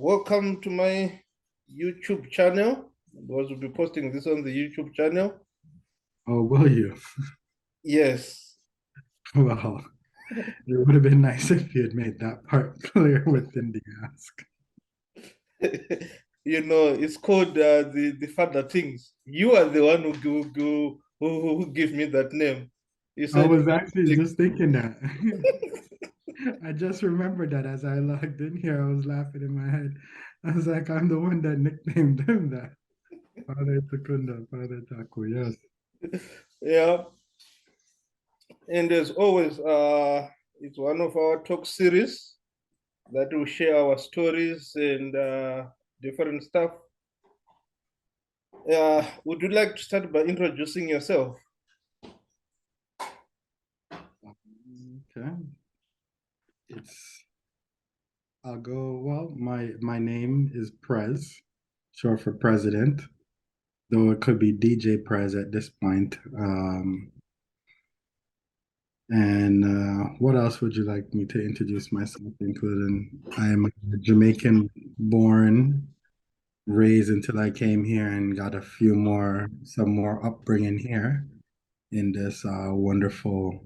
welcome to my YouTube channel. Because we'll be posting this on the YouTube channel. Oh, will you? Yes. Well, it would have been nice if you had made that part clear within the ask. It's called the father things. You are the one who gave me that name. You I said was actually things. just thinking that. I just remembered that as I logged in here, I was laughing in my head. I was like, I'm the one that nicknamed him that. Father Takunda, Father Taku, yes. Yeah. And as always, it's one of our talk series that will share our stories and different stuff. Would you like to start by introducing yourself? Okay. It's I'll go, well, my name is Prezz, short for president, though it could be DJ Prezz at this point. And what else would you like me to introduce myself, including I am a Jamaican born, raised until I came here and got some more upbringing here in this wonderful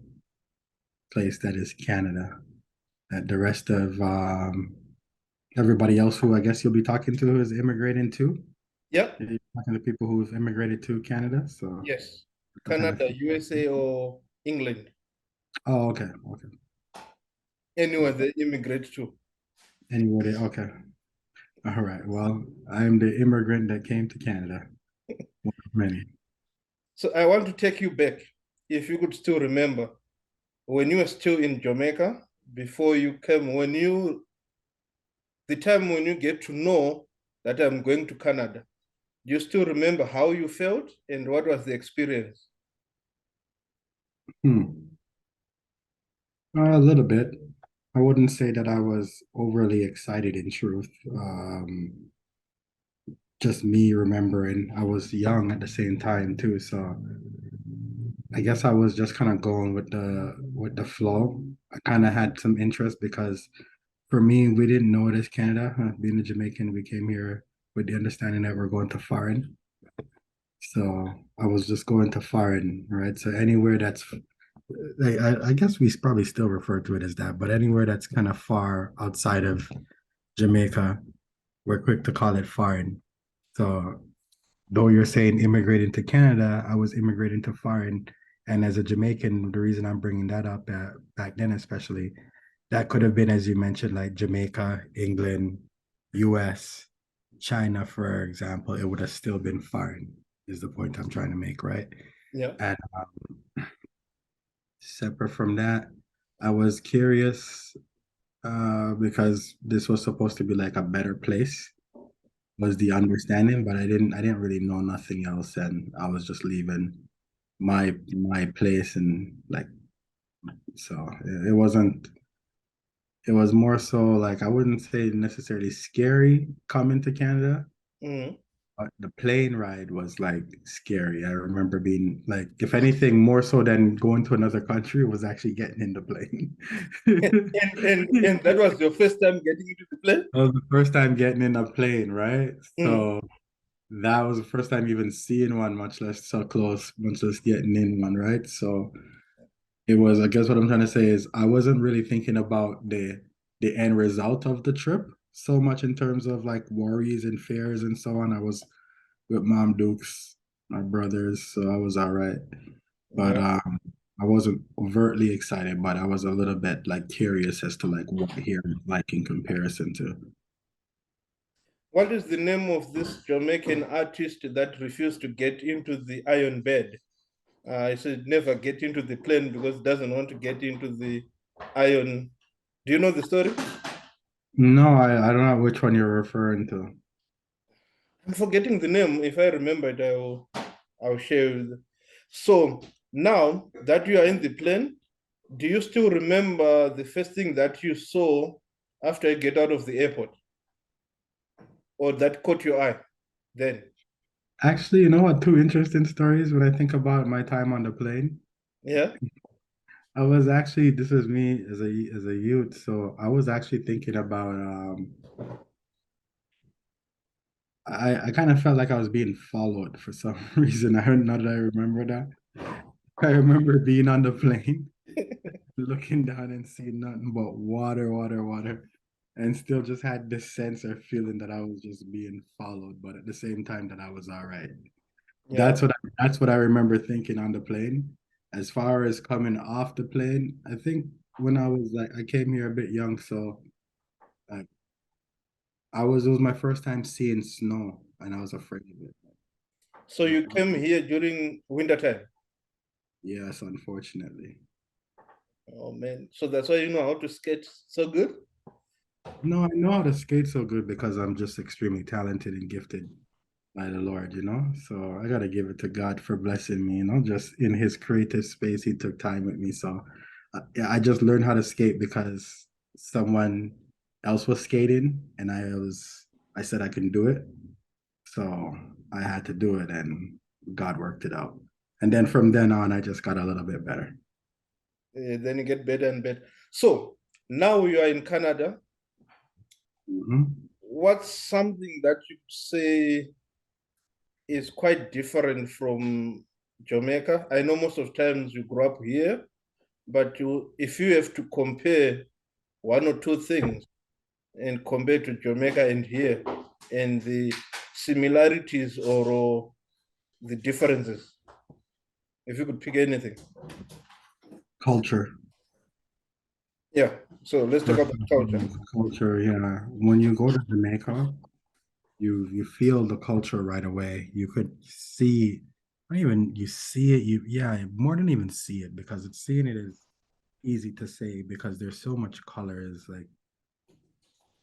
place that is Canada. That the rest of everybody else who I guess you'll be talking to is immigrating too. Yep. You're talking to people who've immigrated to Canada. So Yes. I kind of Canada, USA, or England. oh, okay, okay. Anywhere they immigrate to. Anybody, okay. All right. Well, I'm the immigrant that came to Canada. One of many. So I want to take you back, if you could still remember, when you were still in Jamaica, before you came, the time when you get to know that I'm going to Canada, do you still remember how you felt and what was the experience? Hmm. A little bit. I wouldn't say that I was overly excited in truth. Just me remembering I was young at the same time too. So I guess I was just kind of going with the flow. I kind of had some interest because for me, we didn't know this Canada. Being a Jamaican, we came here with the understanding that we're going to foreign. So I was just going to foreign, right? So anywhere that's, I guess we probably still refer to it as that, but anywhere that's kind of far outside of Jamaica, we're quick to call it foreign. So though you're saying immigrating to Canada, I was immigrating to foreign. And as a Jamaican, the reason I'm bringing that up back then, especially, that could have been, as you mentioned, like Jamaica, England, US, China, for example, it would have still been foreign, is the point I'm trying to make, right? Yeah. And separate from that, I was curious because this was supposed to be like a better place, was the understanding, but I didn't really know nothing else, and I was just leaving my place and like so it wasn't. It was more so like I wouldn't say necessarily scary coming to Canada, Mhm. but the plane ride was like scary. I remember being like, if anything, more so than going to another country was actually getting in the plane. And that was your first time getting into the plane? That was the first time getting in a plane, right? Mm. So that was the first time even seeing one, much less so close, much less getting in one, right? So it was, I guess what I'm trying to say is I wasn't really thinking about the end result of the trip so much in terms of like worries and fears and so on. I was with Mom Dukes, my brothers, so I was all right. But Yeah. I wasn't overtly excited, but I was a little bit like curious as to like what here is like in comparison to. What is the name of this Jamaican artist that refused to get into the iron bed? I said never get into the plane because it doesn't want to get into the iron. Do you know the story? No, I don't know which one you're referring to. I'm forgetting the name. If I remember it, I'll share with you. So now that you are in the plane, do you still remember the first thing that you saw after you get out of the airport or that caught your eye then? Actually, you know what? Two interesting stories when I think about my time on the plane. Yeah. I was actually, this is me as a youth, so I was actually thinking about I kind of felt like I was being followed for some reason. I heard now that I remember that. I remember being on the plane, looking down and seeing nothing but water, water, water, and still just had this sense or feeling that I was just being followed, but at the same time that I was all right. Yeah. That's what I remember thinking on the plane. As far as coming off the plane, I think when I was like I came here a bit young, so like it was my first time seeing snow and I was afraid of it. So you came here during winter time. Yes, unfortunately. Oh man. So that's why you know how to skate so good? No, I know how to skate so good because I'm just extremely talented and gifted by the Lord, you know? So I gotta give it to God for blessing me, you know, just in his creative space, he took time with me. So yeah, I just learned how to skate because someone else was skating and I said I can do it. So I had to do it and God worked it out. And then from then on, I just got a little bit better. Then you get better and better. So now you are in Canada. Mhm. What's something that you say is quite different from Jamaica? I know most of times you grew up here, but if you have to compare one or two things and compare to Jamaica and here and the similarities or the differences, if you could pick anything. Culture. Yeah. So let's talk First about and culture. foremost, culture, yeah. When you go to Jamaica, you feel the culture right away. You could see, not even you see it, you yeah, more than even see it, because it's seeing it is easy to say because there's so much colors, like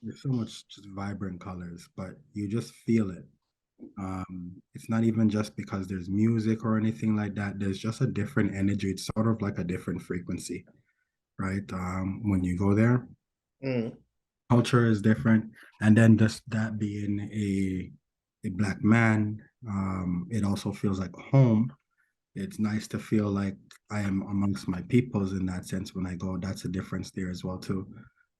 there's so much just vibrant colors, but you just feel it. It's not even just because there's music or anything like that. There's just a different energy. It's sort of like a different frequency, right? When you go there, Mm. culture is different, and then just that being a black man, it also feels like home. It's nice to feel like I am amongst my peoples in that sense when I go. That's a difference there as well too.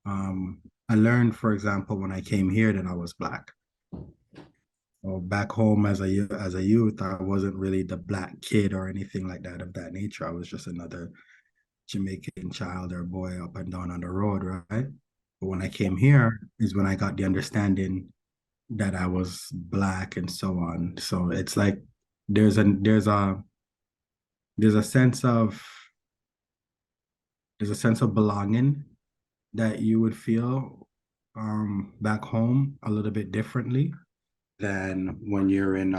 I learned, for example, when I came here that I was black. So back home as a youth, I wasn't really the black kid or anything like that of that nature. I was just another Jamaican child or boy up and down on the road, right? But when I came here is when I got the understanding that I was black and so on. So it's like there's a there's a there's a sense of there's a sense of belonging that you would feel back home a little bit differently than when you're in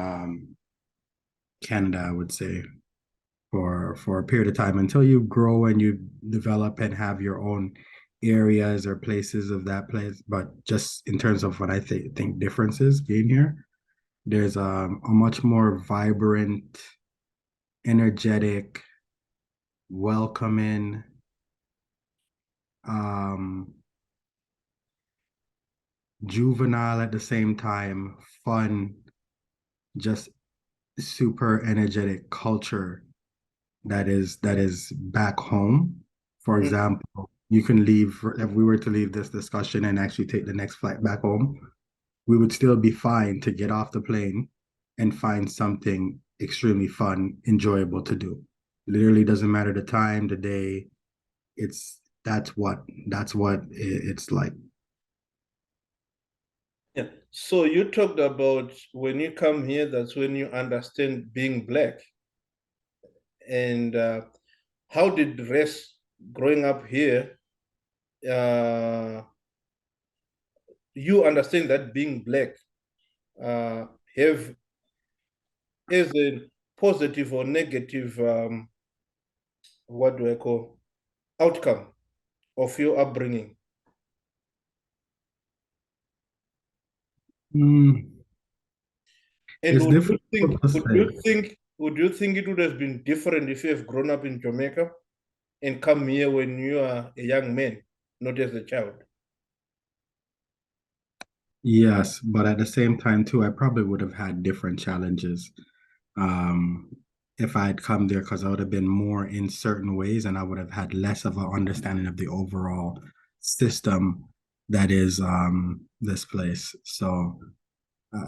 Canada, I would say, for a period of time until you grow and you develop and have your own areas or places of that place. But just in terms of what I think differences gain here, there's a much more vibrant, energetic, welcoming, um, juvenile at the same time, fun, just super energetic culture that is back home. For Mm. example, you can leave if we were to leave this discussion and actually take the next flight back home, we would still be fine to get off the plane and find something extremely fun, enjoyable to do. Literally doesn't matter the time, the day. It's that's what it's like. Yeah. So you talked about when you come here, that's when you understand being black. And how did the rest growing up here, uh, you understand that being black uh, have is a positive or negative, what do I call, outcome of your upbringing? Mm, And it's difficult to say. would you think it would have been different if you have grown up in Jamaica and come here when you are a young man, not as a child? Yes, but at the same time too, I probably would have had different challenges um, if I had come there because I would have been more in certain ways and I would have had less of an understanding of the overall system that is this place. So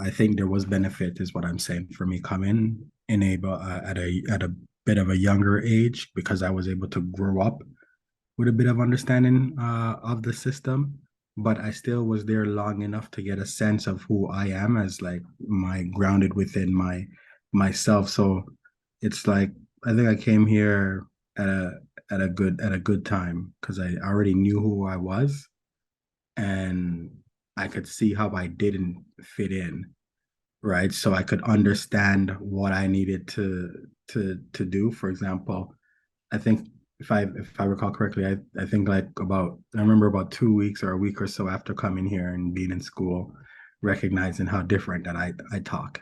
I think there was benefit, is what I'm saying, for me coming in at a bit of a younger age because I was able to grow up with a bit of understanding of the system, but I still was there long enough to get a sense of who I am as like my grounded within myself. So it's like I think I came here at a good time because I already knew who I was and I could see how I didn't fit in, right? So I could understand what I needed to do. For example, I think if I recall correctly, I think like about I remember about 2 weeks or a week or so after coming here and being in school, recognizing how different that I talk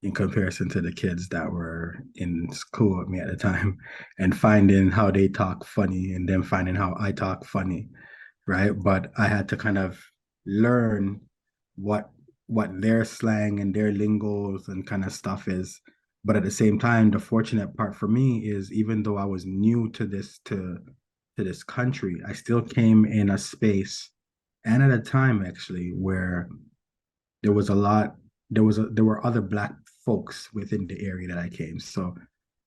in comparison to the kids that were in school with me at the time, and finding how they talk funny and then finding how I talk funny, right? But I had to kind of learn what what their slang and their lingos and kind of stuff is. But at the same time, the fortunate part for me is even though I was new to this country, I still came in a space and at a time actually where there was a lot there were other black folks within the area that I came. So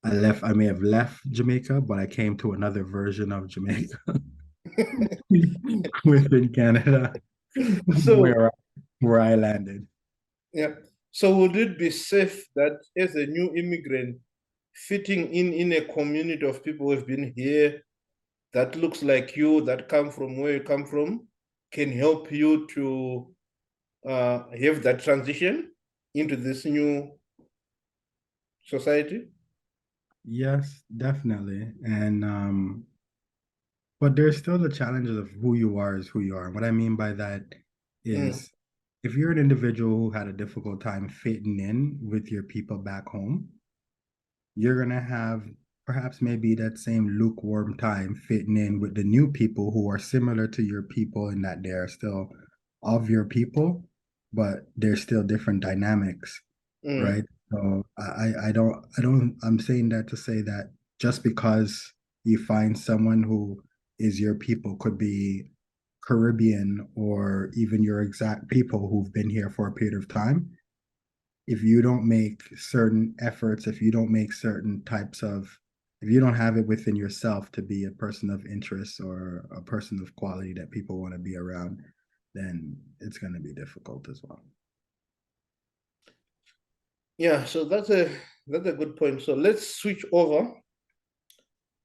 I may have left Jamaica, but I came to another version of Jamaica within Canada So, where I landed. yeah. So would it be safe that as a new immigrant, fitting in a community of people who have been here that looks like you, that come from where you come from, can help you to have that transition into this new society? Yes, definitely. And but there's still the challenges of who you are is who you are. What I mean by that Mm, is if you're an individual who had a difficult time fitting in with your people back home, you're gonna have perhaps maybe that same lukewarm time fitting in with the new people who are similar to your people in that they're still of your people, but there's still different dynamics, mm, right? So I'm saying that to say that just because you find someone who is your people could be Caribbean or even your exact people who've been here for a period of time, if you don't make certain efforts, if you don't make certain types of, if you don't have it within yourself to be a person of interest or a person of quality that people want to be around, then it's going to be difficult as well. yeah, so that's a good point. So let's switch over.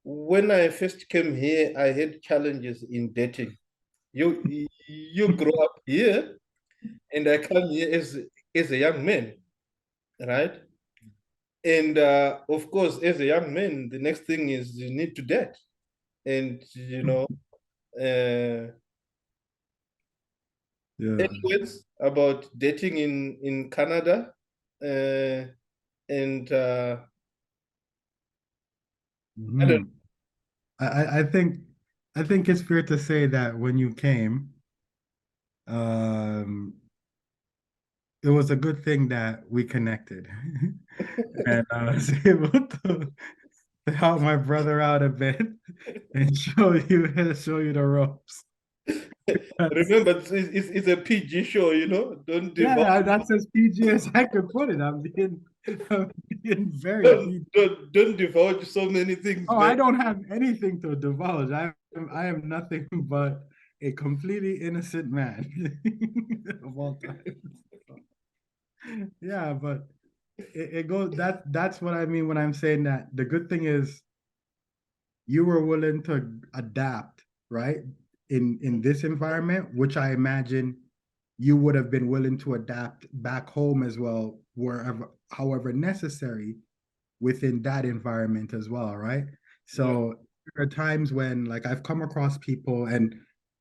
When I first came here, I had challenges in dating. You grow up here, and I come here as a young man, right? And of course, as a young man, the next thing is you need to date. And uh, any Yeah. words about dating in Canada? Uh, and I don't. Mhm. I I think it's fair to say that when you came, um, it was a good thing that we connected, and I was able to help my brother out a bit and show you the ropes. Remember, it's a PG show, Don't Yeah, divulge, that's as PG as I could put it. I'm being very don't, PG. don't divulge so many things, Oh, man. I don't have anything to divulge. I am nothing but a completely innocent man of all time. Yeah, but it goes that's what I mean when I'm saying that the good thing is you were willing to adapt, right? In this environment, which I imagine you would have been willing to adapt back home as well, wherever, however necessary within that environment as well, right? Yeah. So there are times when like I've come across people and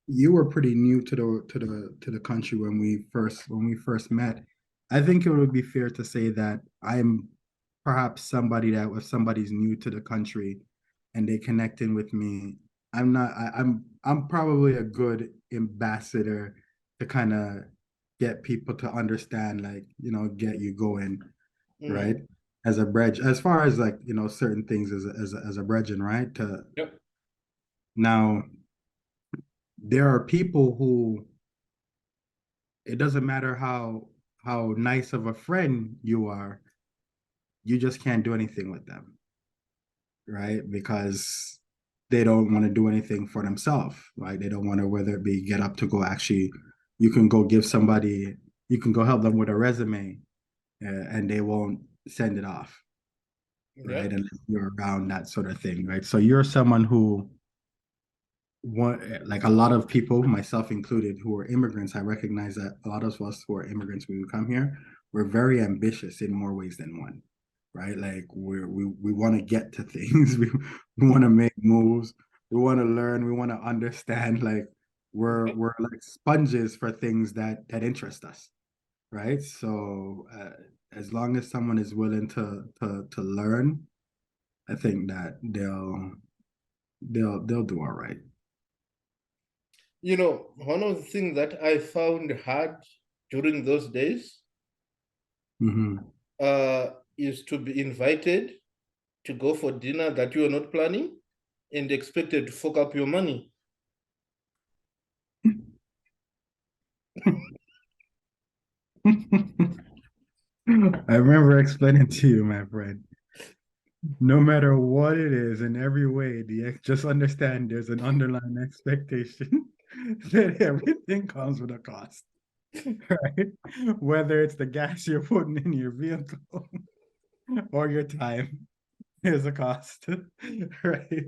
you were pretty new to the country when we first met. I think it would be fair to say that I'm perhaps somebody that if somebody's new to the country and they connect in with me, I'm probably a good ambassador to kind of get people to understand, like, get you going, Mm, right? As a bridge, as far as like, certain things as a bridging, right? To yep. now there are people who it doesn't matter how nice of a friend you are, you just can't do anything with them, right? Because they don't want to do anything for themselves, right? They don't want to, whether it be get up to go actually, you can go give somebody, you can go help them with a resume, and they won't send it off, Yeah. right? Unless you're around that sort of thing, right? So you're someone who one like a lot of people, myself included, who are immigrants, I recognize that a lot of us who are immigrants when we come here, we're very ambitious in more ways than one, right? Like we want to get to things, we want to make moves, we want to learn, we want to understand. Like we're like sponges for things that interest us, right? So as long as someone is willing to learn, I think that they'll do all right. One of the things that I found hard during those days Mm-hmm. is to be invited to go for dinner that you are not planning and expected to fork up your money. I remember explaining to you, my friend, no matter what it is, in every way, just understand there's an underlying expectation that everything comes with a cost, right? Whether it's the gas you're putting in your vehicle or your time, there's a cost, right?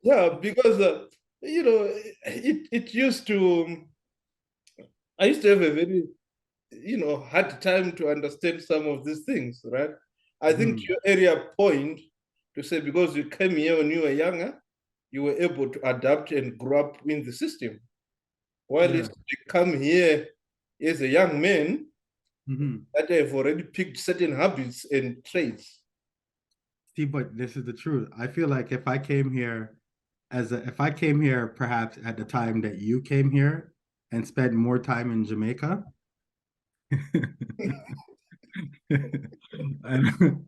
Yeah, because it used to. I used to have a very hard time to understand some of these things, right? I think Mhm. your area point to say because you came here when you were younger, you were able to adapt and grow up in the system. While Yeah. it's you come here as a young man Mhm. that have already picked certain habits and traits. See, but this is the truth. I feel like if I came here perhaps at the time that you came here and spent more time in Jamaica, and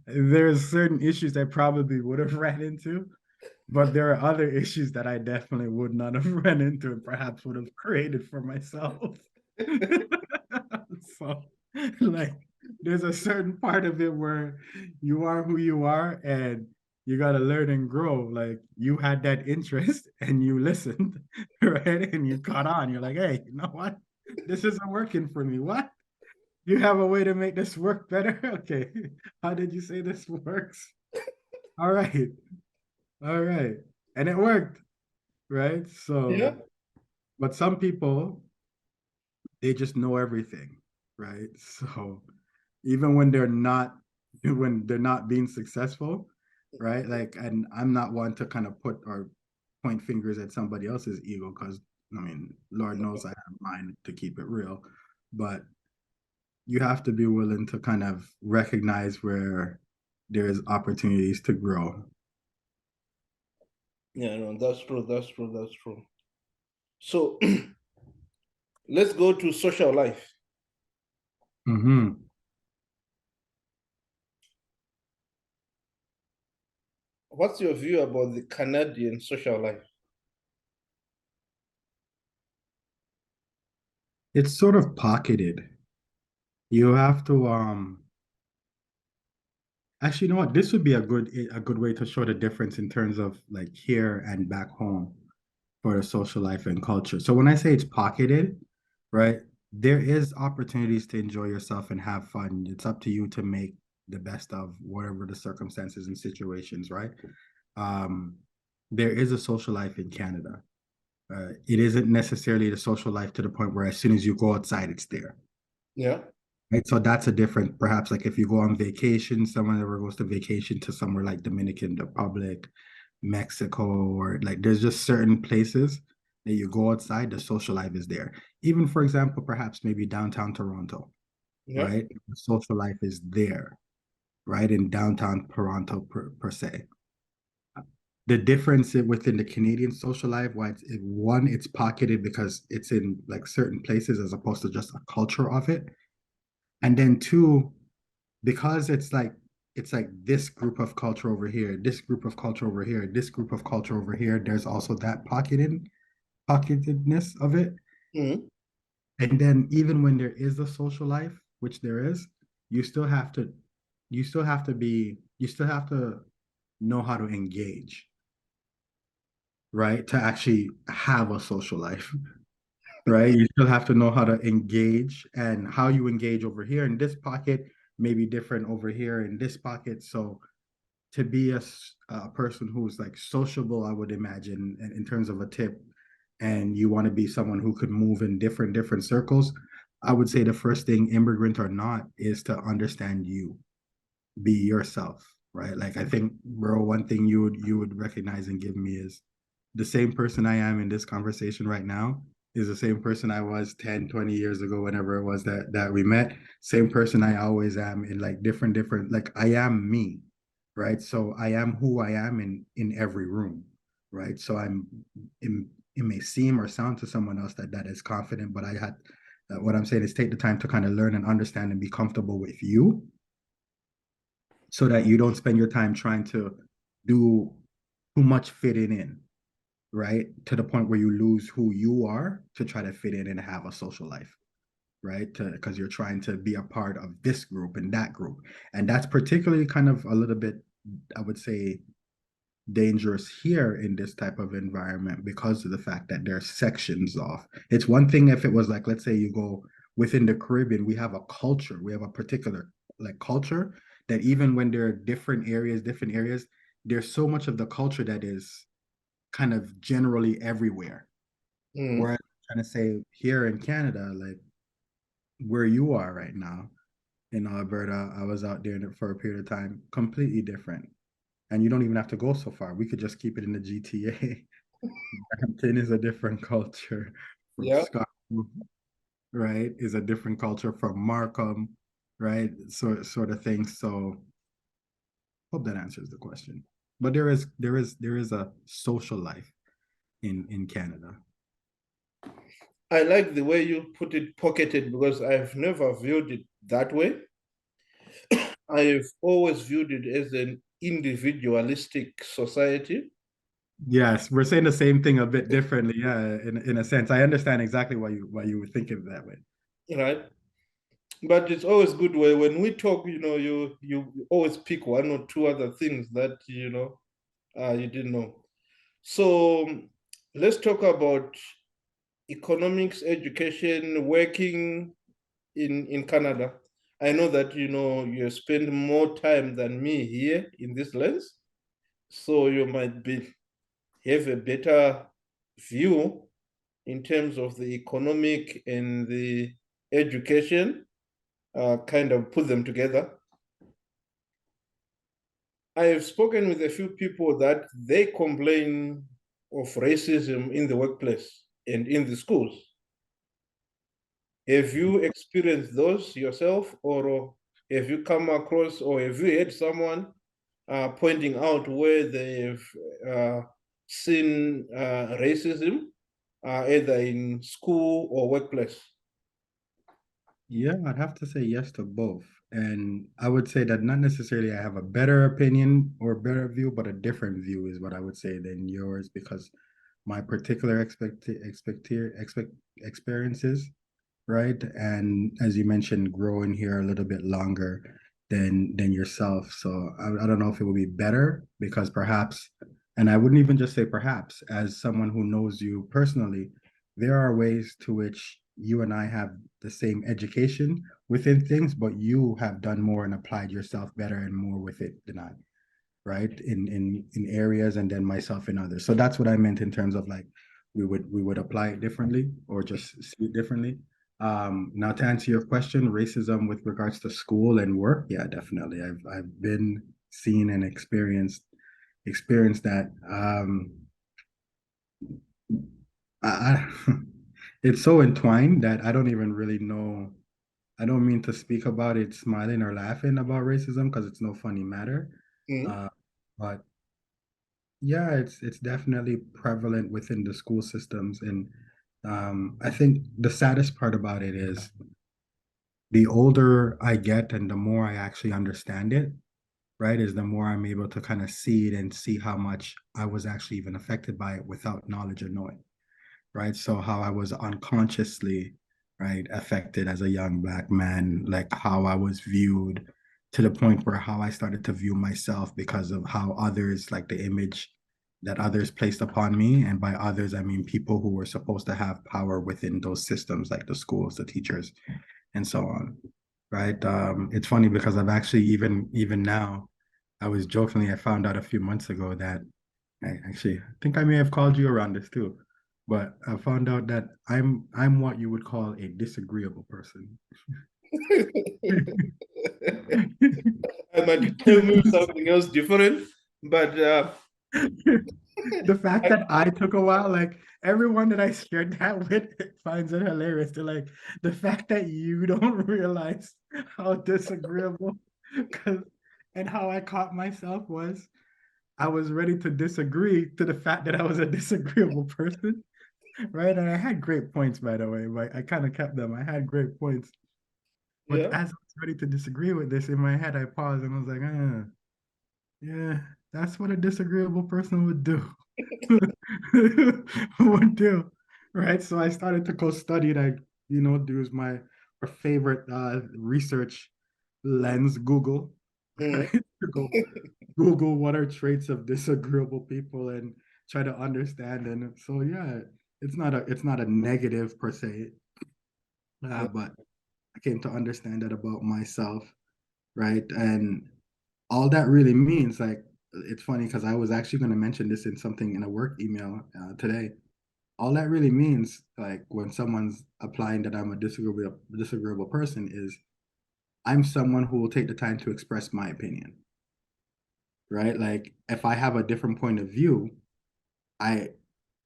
there's certain issues I probably would have ran into, but there are other issues that I definitely would not have run into and perhaps would have created for myself. So, like, there's a certain part of it where you are who you are and you got to learn and grow. Like, you had that interest and you listened, right? And you caught on. You're like, hey, you know what? This isn't working for me. What? You have a way to make this work better? Okay. How did you say this works? All right. All right. And it worked, right? Yeah. So, but some people, they just know everything, right? So even when they're not being successful, right? Like, and I'm not one to kind of put or point fingers at somebody else's ego because I mean, Lord knows I have mine to keep it real, but you have to be willing to kind of recognize where there's opportunities to grow. Yeah, no, that's true. That's true. That's true. So let's go to social life. Mm-hmm. What's your view about the Canadian social life? It's sort of pocketed. You have to actually, you know what? This would be a good way to show the difference in terms of like here and back home for the social life and culture. So when I say it's pocketed, right, there is opportunities to enjoy yourself and have fun. It's up to you to make the best of whatever the circumstances and situations, right? Um, there is a social life in Canada. It isn't necessarily the social life to the point where as soon as you go outside, it's there. Yeah. Right. So that's a different, perhaps like if you go on vacation, someone ever goes to vacation to somewhere like Dominican Republic, Mexico, or like there's just certain places that you go outside, the social life is there. Even for example, perhaps maybe downtown Toronto, Yeah. right? The social life is there, right? In downtown Toronto per se. The difference within the Canadian social life, why one, it's pocketed because it's in like certain places as opposed to just a culture of it. And then two, because it's like this group of culture over here, this group of culture over here, this group of culture over here, there's also that pocketedness of it. Mhm. And then even when there is a social life, which there is, you still have to you still have to know how to engage, right? To actually have a social life, right? You still have to know how to engage, and how you engage over here in this pocket may be different over here in this pocket. So to be a person who's like sociable, I would imagine, in terms of a tip, and you want to be someone who could move in different circles, I would say the first thing, immigrant or not, is to understand you, be yourself, right? Like I think, bro, one thing you would recognize and give me is the same person I am in this conversation right now is the same person I was 10, 20 years ago, whenever it was that we met. Same person I always am in like different, like I am me, right? So I am who I am in every room, right? So it may seem or sound to someone else that is confident, but I had what I'm saying is take the time to kind of learn and understand and be comfortable with you, so that you don't spend your time trying to do too much fitting in, right? To the point where you lose who you are to try to fit in and have a social life, right? Because you're trying to be a part of this group and that group. And that's particularly kind of a little bit, I would say, dangerous here in this type of environment because of the fact that there are sections off. It's one thing if it was like, let's say you go within the Caribbean, we have a culture, we have a particular like culture that even when there are different areas, there's so much of the culture that is kind of generally everywhere. Mm. Whereas I'm trying to say here in Canada, like where you are right now in Alberta, I was out there for a period of time, completely different. And you don't even have to go so far. We could just keep it in the GTA. Brampton is a different culture from Yeah. Scotland, right? Is a different culture from Markham, right? Sort of thing. So hope that answers the question. But there is a social life in Canada. I like the way you put it, pocketed, because I've never viewed it that way. I've always viewed it as an individualistic society, Yes, we're saying the same thing a bit differently. Yeah, in a sense, I understand exactly why you would think of it that way. right? But it's always good way when we talk, you always pick one or two other things that you didn't know. So let's talk about economics, education, working in Canada. I know that you spend more time than me here in this lens, so you might be have a better view in terms of the economic and the education, kind of put them together. I have spoken with a few people that they complain of racism in the workplace and in the schools. Have you experienced those yourself, or have you come across, or have you heard someone pointing out where they've seen racism, either in school or workplace? Yeah, I'd have to say yes to both. And I would say that not necessarily I have a better opinion or better view, but a different view is what I would say than yours, because my particular experiences, right? And as you mentioned, growing here a little bit longer than yourself. So I don't know if it would be better because perhaps, and I wouldn't even just say perhaps, as someone who knows you personally, there are ways to which you and I have the same education within things, but you have done more and applied yourself better and more with it than I, right? In areas, and then myself in others. So that's what I meant in terms of like we would apply it differently or just see it differently. Now to answer your question, racism with regards to school and work, yeah, definitely. I've been seen and experienced that. I it's so entwined that I don't even really know. I don't mean to speak about it smiling or laughing about racism because it's no funny matter. Mm. Uh, but yeah, it's definitely prevalent within the school systems, and I think the saddest part about it is the older I get and the more I actually understand it, right, is the more I'm able to kind of see it and see how much I was actually even affected by it without knowledge or knowing, right? So how I was unconsciously, right, affected as a young Black man, like how I was viewed, to the point where how I started to view myself because of how others, like the image that others placed upon me. And by others, I mean people who were supposed to have power within those systems, like the schools, the teachers, and so on. Right. It's funny because I've actually even now, I was jokingly, I found out a few months ago that I think I may have called you around this too, but I found out that I'm what you would call a disagreeable person. I might tell me something else different, but The fact I, that I took a while, like everyone that I shared that with finds it hilarious. They're like, the fact that you don't realize how disagreeable, because and how I caught myself was I was ready to disagree to the fact that I was a disagreeable person, right? And I had great points, by the way, but I kind of kept them. I had great points. But yeah, as I was ready to disagree with this, in my head, I paused and I was like, yeah, that's what a disagreeable person would do. Would do. Right. So I started to go study, like, do my favorite research lens, Google, mm, right? To go Google what are traits of disagreeable people and try to understand. And so yeah, it's not a negative per se, yeah, but I came to understand that about myself, right? And all that really means, like, it's funny because I was actually going to mention this in something in a work email today. All that really means, like, when someone's applying that I'm a disagreeable person, is I'm someone who will take the time to express my opinion, right? Like, if I have a different point of view, I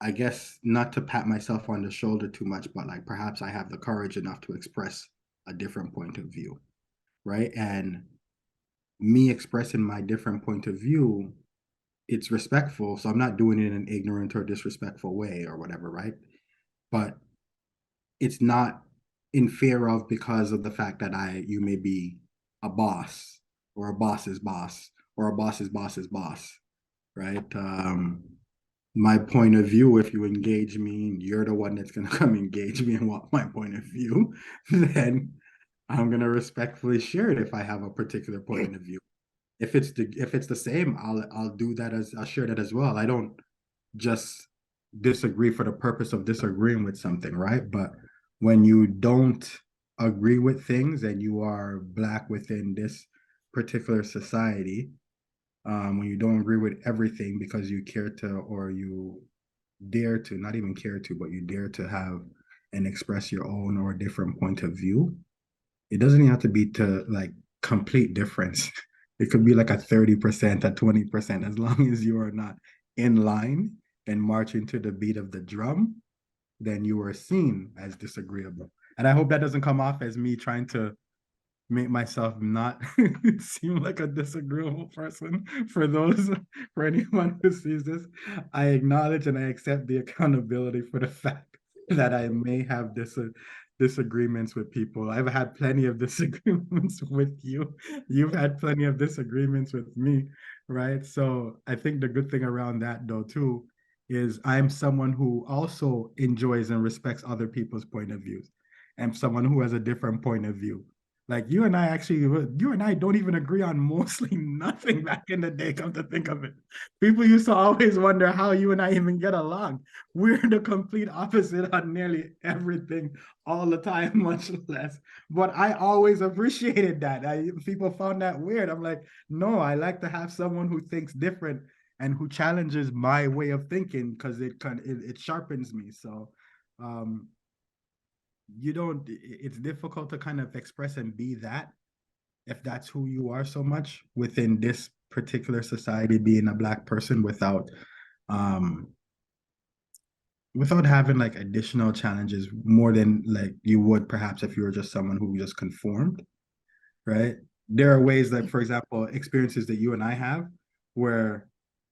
I guess not to pat myself on the shoulder too much, but like perhaps I have the courage enough to express a different point of view, right? And me expressing my different point of view, it's respectful. So I'm not doing it in an ignorant or disrespectful way or whatever, right? But it's not in fear of, because of the fact that you may be a boss or a boss's boss or a boss's boss's boss, right? My point of view, if you engage me, you're the one that's going to come engage me and want my point of view, then I'm going to respectfully share it if I have a particular point of view. If it's the same, I'll do that, as I'll share that as well. I don't just disagree for the purpose of disagreeing with something, right? But when you don't agree with things and you are Black within this particular society, when you don't agree with everything because you care to, or you dare to, not even care to, but you dare to have and express your own or different point of view, it doesn't even have to be to like complete difference. It could be like a 30%, a 20%, as long as you are not in line and marching to the beat of the drum, then you are seen as disagreeable. And I hope that doesn't come off as me trying to make myself not seem like a disagreeable person. For anyone who sees this, I acknowledge and I accept the accountability for the fact that I may have disagreements with people. I've had plenty of disagreements with you. You've had plenty of disagreements with me, right? So I think the good thing around that, though, too, is I'm someone who also enjoys and respects other people's point of views. I'm someone who has a different point of view. Like you and I don't even agree on mostly nothing back in the day, come to think of it. People used to always wonder how you and I even get along. We're the complete opposite on nearly everything all the time, much less. But I always appreciated that. People found that weird. I'm like, no, I like to have someone who thinks different and who challenges my way of thinking because it sharpens me. So um you don't it's difficult to kind of express and be that if that's who you are so much within this particular society, being a Black person um without having like additional challenges more than like you would perhaps if you were just someone who just conformed, right? There are ways that, for example, experiences that you and I have where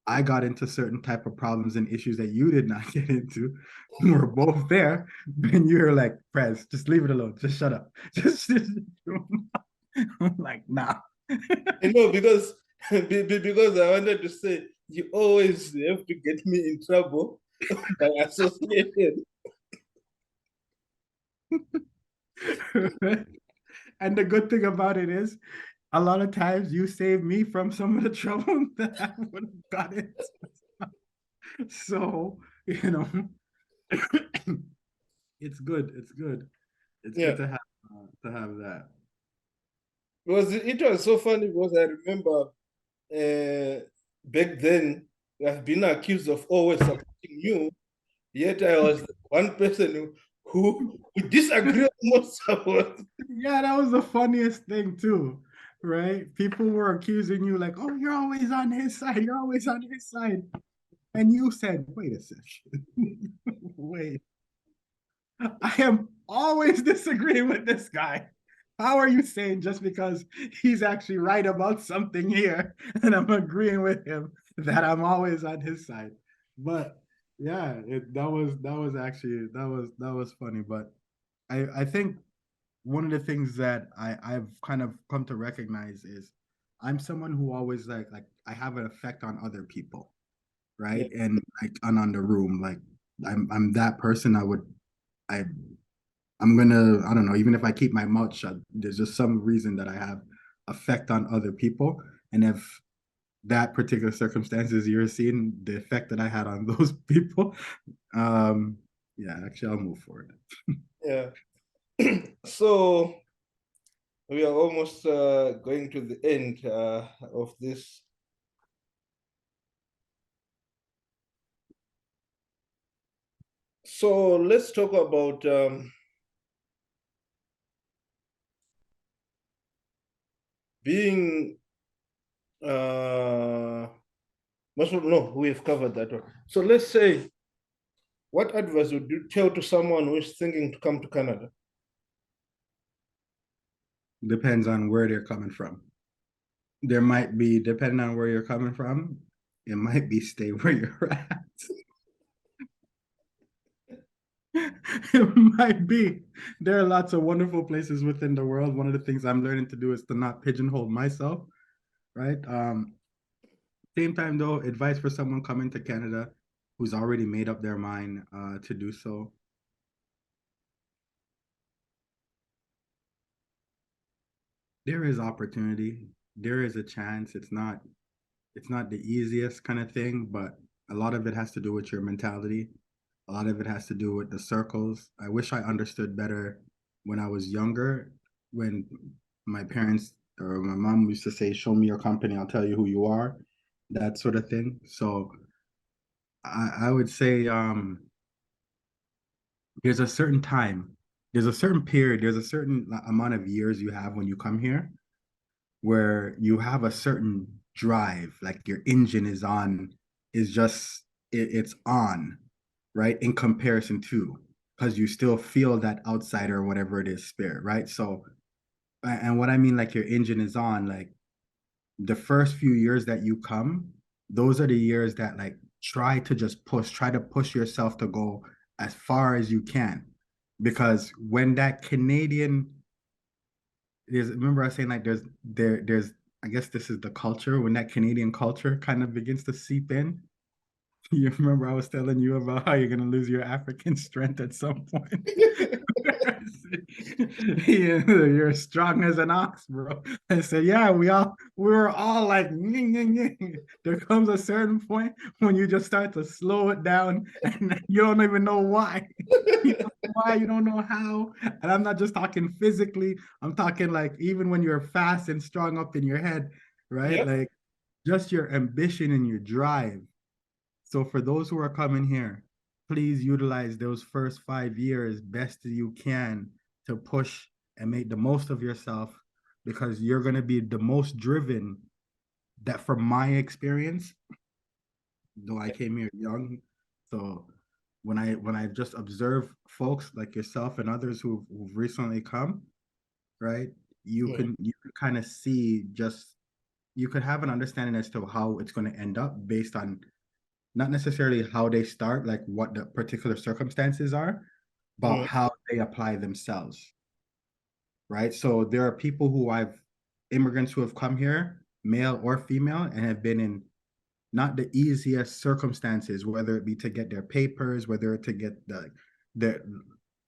I got into certain type of problems and issues that you did not get into. We're both there, and you're like, Prez, just leave it alone. Just shut up. Just I'm like, nah. I know because because I wanted to say you always have to get me in trouble by association. And the good thing about it is, a lot of times you save me from some of the trouble that I would have gotten. So, you know, it's good. It's good. It's good Yeah. to have that. Because it was so funny because I remember back then I've been accused of always supporting you, yet I was the one person who disagreed most about. Yeah, that was the funniest thing too, right? People were accusing you like, "Oh, you're always on his side. You're always on his side," and you said, "Wait a second, wait, I am always disagreeing with this guy. How are you saying just because he's actually right about something here and I'm agreeing with him that I'm always on his side?" But yeah, that was actually that was funny. But I think one of the things that I've kind of come to recognize is I'm someone who always like I have an effect on other people, Yeah, right? And like on the room, like I'm that person. I I'm gonna, I don't know, even if I keep my mouth shut, there's just some reason that I have effect on other people. And if that particular circumstances you're seeing the effect that I had on those people, um, yeah, actually I'll move forward. yeah. So we are almost going to the end of this. So let's talk about being no, we've covered that one. So let's say, what advice would you tell to someone who is thinking to come to Canada? Depends on where they're coming from. There might be, depending on where you're coming from, it might be stay where you're at. It might be. There are lots of wonderful places within the world. One of the things I'm learning to do is to not pigeonhole myself, right? Same time though, advice for someone coming to Canada who's already made up their mind to do so. There is opportunity. There is a chance. It's not the easiest kind of thing, but a lot of it has to do with your mentality. A lot of it has to do with the circles. I wish I understood better when I was younger, when my parents or my mom used to say, "Show me your company, I'll tell you who you are," that sort of thing. So I would say there's a certain time, there's a certain period, there's a certain amount of years you have when you come here where you have a certain drive, like your engine is on, is just it's on, right? In comparison to, because you still feel that outsider or whatever it is spirit, right? So, and what I mean, like your engine is on, like the first few years that you come, those are the years that like try to push yourself to go as far as you can. Because when that Canadian remember I was saying like there's I guess this is the culture when that Canadian culture kind of begins to seep in. You remember I was telling you about how you're gonna lose your African strength at some point. Yeah, you're as strong as an ox, bro. I said, yeah, we were all like, "Nyeh, nyeh, nyeh." There comes a certain point when you just start to slow it down and you don't even know why. You don't know why, you don't know how. And I'm not just talking physically, I'm talking like even when you're fast and strong up in your head, right? Yeah. Like just your ambition and your drive. So for those who are coming here, please utilize those first 5 years best as you can to push and make the most of yourself because you're going to be the most driven that from my experience, though I came here young. So when I just observe folks like yourself and others who've recently come, right? Yeah. You can kind of see just you could have an understanding as to how it's going to end up based on not necessarily how they start, like what the particular circumstances are, but Mm, how they apply themselves, right? So there are people immigrants who have come here, male or female, and have been in not the easiest circumstances, whether it be to get their papers, whether to get the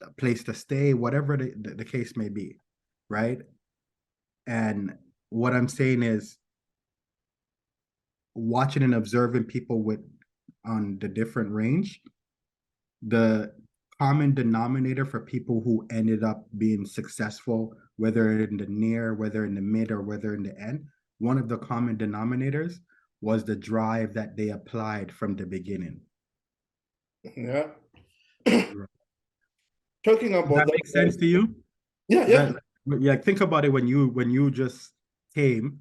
a place to stay, whatever the case may be, right? And what I'm saying is watching and observing people with on the different range, the common denominator for people who ended up being successful, whether in the near, whether in the mid, or whether in the end, one of the common denominators was the drive that they applied from the beginning. Yeah. Right. Talking Does about that that, make sense to you? yeah, yeah, That yeah, think about it when you just came,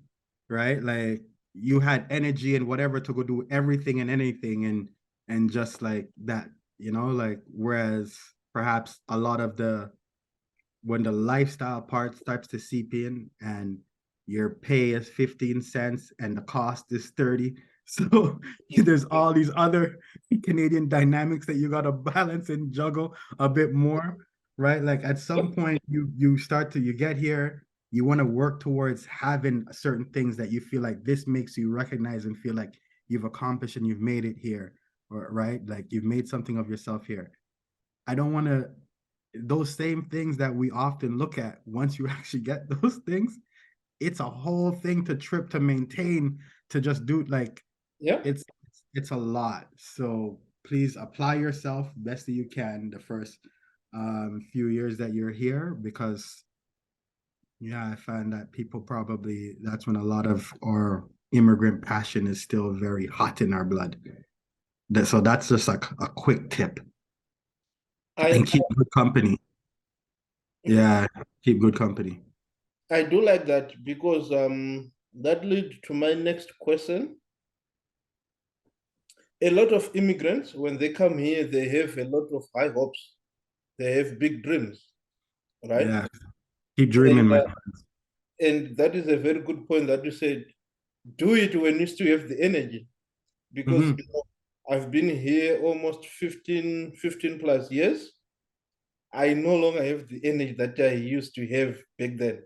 right? Like you had energy and whatever to go do everything and anything and just like that, like whereas perhaps a lot of the when the lifestyle part starts to seep in and your pay is 15 cents and the cost is 30. So there's all these other Canadian dynamics that you got to balance and juggle a bit more, right? Like at some point you get here, you want to work towards having certain things that you feel like this makes you recognize and feel like you've accomplished and you've made it here, or right? Like you've made something of yourself here. I don't want to those same things that we often look at once you actually get those things, it's a whole thing to trip to maintain to just do like yeah. it's a lot. So please apply yourself best that you can the first few years that you're here because yeah, I find that people probably that's when a lot of our immigrant passion is still very hot in our blood. So that's just like a quick tip I and keep good company. Yeah, keep good company. I do like that because that leads to my next question. A lot of immigrants, when they come here, they have a lot of high hopes. They have big dreams, right? Yeah, keep And dreaming, my and that is a very good point that you said. Do it when you still have the energy, because friend. I've been here almost 15 plus years. I no longer have the energy that I used to have back then.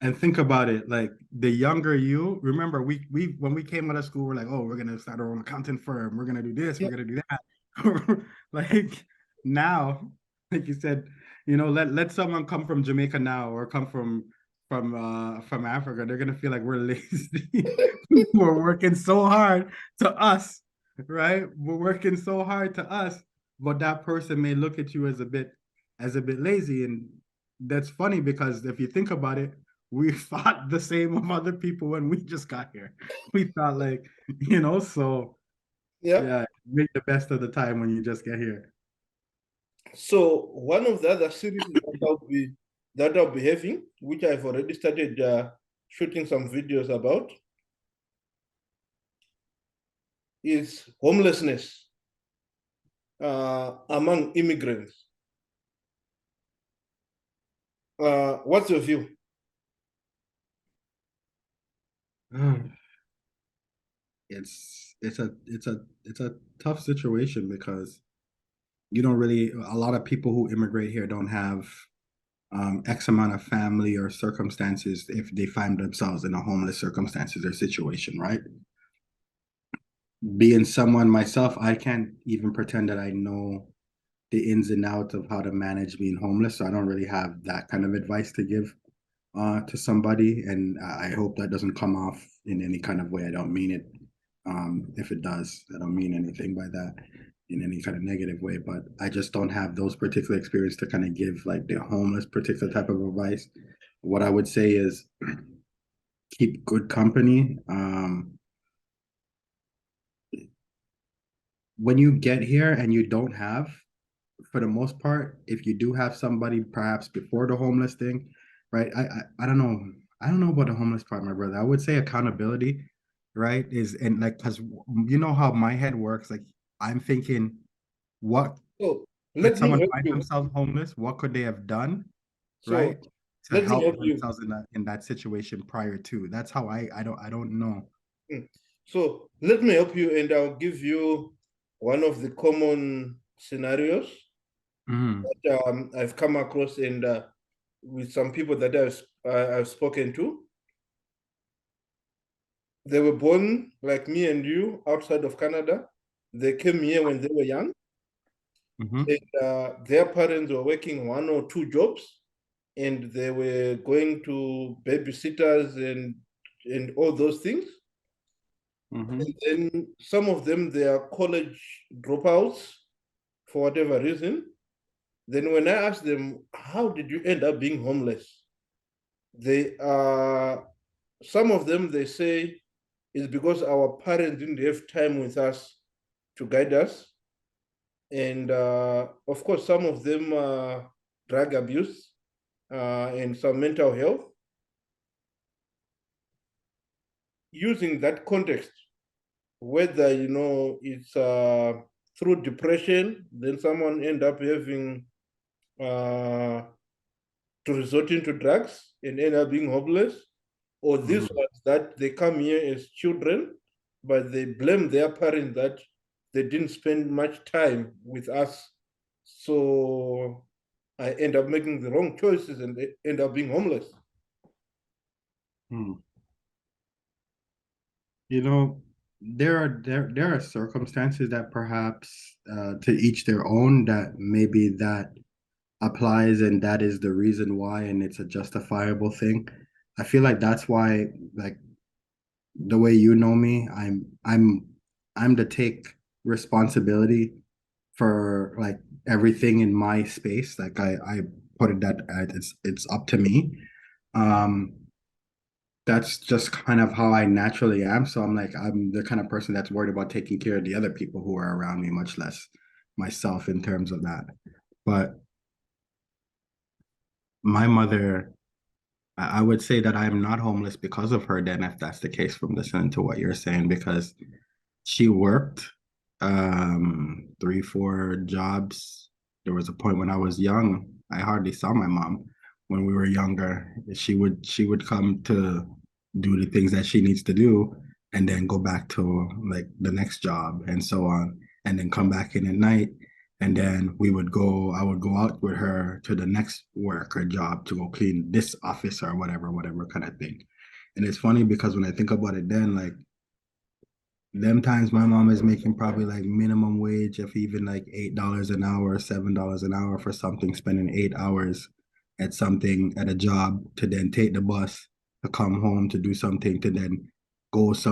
And think about it, like the younger you, remember we when we came out of school, we're like, oh, we're gonna start our own accounting firm, we're gonna do this, Yeah, we're gonna do that. Like now, like you said, let someone come from Jamaica now or come from Africa, they're gonna feel like we're lazy. We're working so hard to us, right? We're working so hard to us, but that person may look at you as a bit lazy. And that's funny because if you think about it, we thought the same of other people when we just got here. We thought like, so yeah. yeah, make the best of the time when you just get here. So one of the other series that I'll be having, which I've already started shooting some videos about, is homelessness among immigrants. What's your view? It's a tough situation because you don't really a lot of people who immigrate here don't have X amount of family or circumstances if they find themselves in a homeless circumstances or situation, right? Being someone myself, I can't even pretend that I know the ins and outs of how to manage being homeless. So I don't really have that kind of advice to give to somebody. And I hope that doesn't come off in any kind of way. I don't mean it. If it does, I don't mean anything by that in any kind of negative way. But I just don't have those particular experience to kind of give like the homeless particular type of advice. What I would say is keep good company. When you get here and you don't have, for the most part, if you do have somebody perhaps before the homeless thing, right? I don't know. I don't know about the homeless part, my brother. I would say accountability, right? Is and like because you know how my head works. Like I'm thinking, what So could let me someone help find you. themselves homeless? What could they have done, So right? To let me help help you. themselves in that situation prior to. That's how I don't know. Hmm. So let me help you, and I'll give you one of the common scenarios Mhm. that I've come across, and with some people that I've spoken to. They were born like me and you outside of Canada. They came here when they were young. Mm-hmm. And their parents were working one or two jobs, and they were going to babysitters and all those things. Mm-hmm. And then some of them, they are college dropouts for whatever reason. Then when I asked them, how did you end up being homeless? They are, some of them, they say it's because our parents didn't have time with us to guide us. And of course, some of them drug abuse and some mental health. Using that context, whether it's through depression, then someone end up having uh, to resort into drugs and end up being hopeless, or these Mm-hmm. ones that they come here as children, but they blame their parents that they didn't spend much time with us. So I end up making the wrong choices and they end up being homeless. Hmm. You know, there are circumstances that perhaps to each their own that maybe that applies and that is the reason why and it's a justifiable thing. I feel like that's why like the way you know me, I'm to take responsibility for like everything in my space. Like I put it that it's up to me. Um that's just kind of how I naturally am. So I'm like, I'm the kind of person that's worried about taking care of the other people who are around me, much less myself in terms of that. But my mother, I would say that I'm not homeless because of her, then, if that's the case from listening to what you're saying, because she worked 3, 4 jobs. There was a point when I was young, I hardly saw my mom when we were younger. She would come to do the things that she needs to do and then go back to like the next job and so on, and then come back in at night. And then I would go out with her to the next work or job to go clean this office or whatever kind of thing. And it's funny because when I think about it then, like them times my mom is making probably like minimum wage, if even like $8 an hour, $7 an hour for something, spending 8 hours at something at a job to then take the bus to come home to do something to then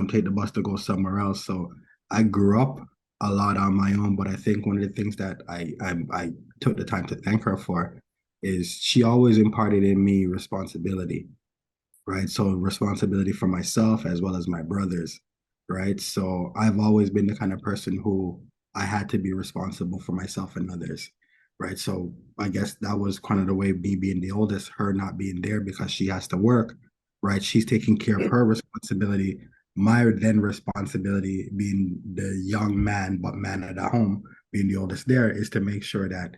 take the bus to go somewhere else. So I grew up a lot on my own, but I think one of the things that I took the time to thank her for is she always imparted in me responsibility, right? So responsibility for myself as well as my brothers, right? So I've always been the kind of person who I had to be responsible for myself and others, right? So I guess that was kind of the way me being the oldest, her not being there because she has to work, right? She's taking care of her responsibility. My then responsibility, being the young man, but man at the home, being the oldest there, is to make sure that,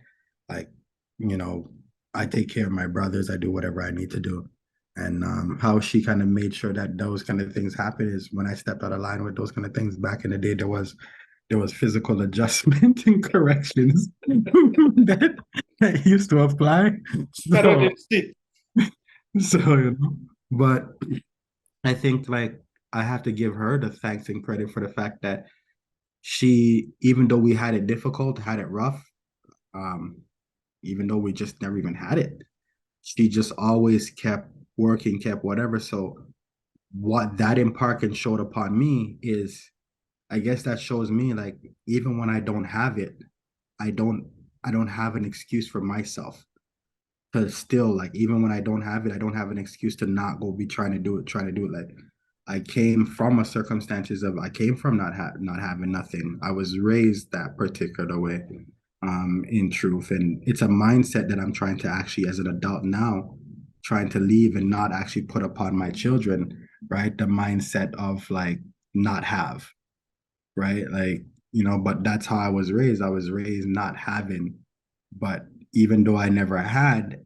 like, you know, I take care of my brothers. I do whatever I need to do, and how she kind of made sure that those kind of things happen is when I stepped out of line with those kind of things back in the day, there was physical adjustment and corrections that used to apply. Carrot So and stick. but I think like I have to give her the thanks and credit for the fact that she, even though we had it difficult, had it rough, um, even though we just never even had it, she just always kept working, kept whatever. So what that in part can showed upon me is, I guess that shows me like even when I don't have it, I don't I don't have an excuse for myself to still, like, even when I don't have it, I don't have an excuse to not go be trying to do it. Like I came from a circumstances of I came from not having nothing. I was raised that particular way, in truth. And it's a mindset that I'm trying to actually as an adult now, trying to leave and not actually put upon my children, right? The mindset of like not have, right? Like, but that's how I was raised. I was raised not having, but even though I never had,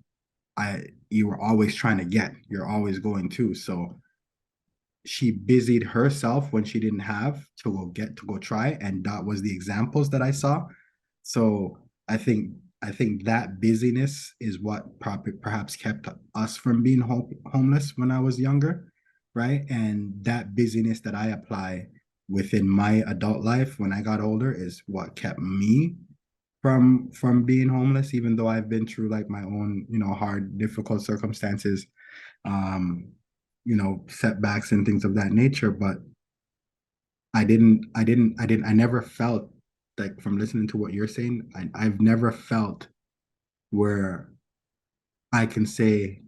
you were always trying to get, you're always going to. So she busied herself when she didn't have to go try, and that was the examples that I saw. So I think that busyness is what probably perhaps kept us from being homeless when I was younger, right? And that busyness that I apply within my adult life when I got older is what kept me from being homeless, even though I've been through like my own, hard, difficult circumstances, um, setbacks and things of that nature. But I never felt like, from listening to what you're saying, I've never felt where I can say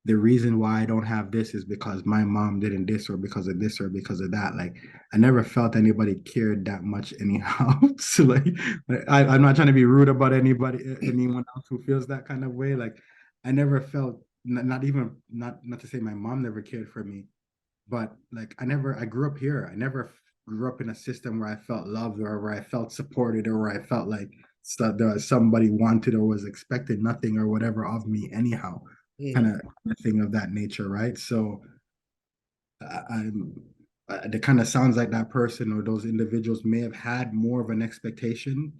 the reason why I don't have this is because my mom didn't this, or because of this, or because of that. Like, I never felt anybody cared that much anyhow. So I'm not trying to be rude about anyone else who feels that kind of way. Like, I never felt, not even, not to say my mom never cared for me, but like, I grew up here. I never grew up in a system where I felt loved, or where I felt supported, or where I felt like somebody wanted or was expected nothing or whatever of me anyhow, kind Mhm. of thing of that nature, right? So I'm it kind of sounds like that person or those individuals may have had more of an expectation,